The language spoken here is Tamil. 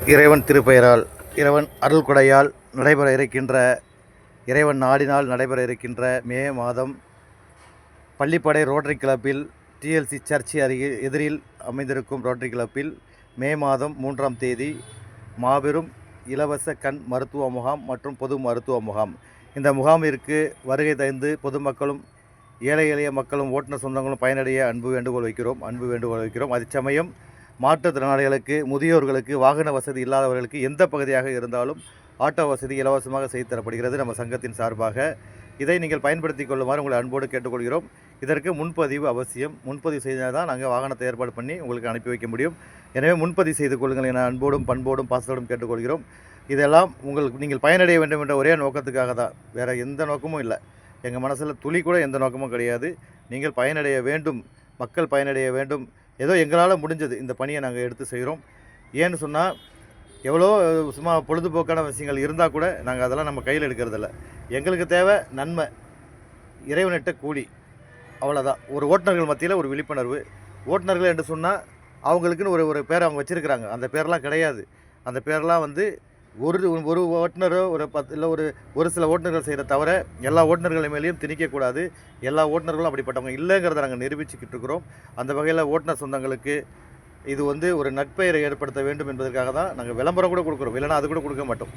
இறைவன் திருப்பெயரால் இறைவன் அருள் கொடையால் நடைபெற இருக்கின்ற இறைவன் நாடினால் நடைபெற இருக்கின்ற மே மாதம் பள்ளிப்படை ரோட்டரி கிளப்பில் டிஎல்சி சர்ச் அருகில் எதிரில் அமைந்திருக்கும் ரோட்டரி கிளப்பில் மே மாதம் 3ஆம் தேதி மாபெரும் இலவச கண் மருத்துவ முகாம் மற்றும் பொது மருத்துவ முகாம். இந்த முகாமிற்கு வருகை தந்து பொதுமக்களும் ஏழை எளிய மக்களும் ஓட்டுநர் சொந்தங்களும் பயனடைய அன்பு வேண்டுகோள் வைக்கிறோம். அதற்சமயம் மாற்றுத்திறனாளிகளுக்கு, முதியோர்களுக்கு, வாகன வசதி இல்லாதவர்களுக்கு எந்த பகுதியாக இருந்தாலும் ஆட்டோ வசதி இலவசமாக செய்து தரப்படுகிறது நம்ம சங்கத்தின் சார்பாக. இதை நீங்கள் பயன்படுத்திக் கொள்ளுமாறு உங்களை அன்போடு கேட்டுக்கொள்கிறோம். இதற்கு முன்பதிவு அவசியம். முன்பதிவு செய்தால் தான் நாங்கள் வாகனத்தை ஏற்பாடு பண்ணி உங்களுக்கு அனுப்பி வைக்க முடியும். எனவே முன்பதிவு செய்து கொள்ளுங்கள் என அன்போடும் பண்போடும் பாசத்தோடும் கேட்டுக்கொள்கிறோம். இதெல்லாம் நீங்கள் பயனடைய வேண்டும் என்ற ஒரே நோக்கத்துக்காக தான், வேறு எந்த நோக்கமும் இல்லை. எங்கள் மனசில் துளி கூட எந்த நோக்கமும் கிடையாது. நீங்கள் பயனடைய வேண்டும், மக்கள் பயனடைய வேண்டும். ஏதோ எங்களால் முடிஞ்சது இந்த பணியை நாங்கள் எடுத்து செய்கிறோம். ஏன்னு சொன்னால் எவ்வளோ சும்மா பொழுதுபோக்கான விஷயங்கள் இருந்தால் கூட நாங்கள் அதெல்லாம் நம்ம கையில் எடுக்கிறதில்ல. எங்களுக்கு தேவை நன்மை, இறைவனிட்ட கூலி, அவ்வளோதான். ஒரு ஓட்டுநர்கள் மத்தியில் ஒரு விழிப்புணர்வு. ஓட்டுநர்கள் என்று சொன்னால் அவங்களுக்குன்னு ஒரு பேர் அவங்க வச்சுருக்கிறாங்க. அந்த பேரெலாம் கிடையாது. அந்த பேரெலாம் ஒரு ஓட்டுநரோ ஒரு 10 இல்லை ஒரு சில ஓட்டுநர்கள் செய்கிற தவிர எல்லா ஓட்டுநர்கள் மேலேயும் திணிக்கக்கூடாது. எல்லா ஓட்டுநர்களும் அப்படிப்பட்டவங்க இல்லைங்கிறத நாங்கள் நிரூபிச்சுக்கிட்டு இருக்கிறோம். அந்த வகையில் ஓட்டுநர் சொந்தங்களுக்கு இது ஒரு நட்பெயரை ஏற்படுத்த வேண்டும் என்பதற்காக தான் நாங்கள் விளம்பரம் கூட கொடுக்குறோம். இல்லைனா அது கூட கொடுக்க மாட்டோம்.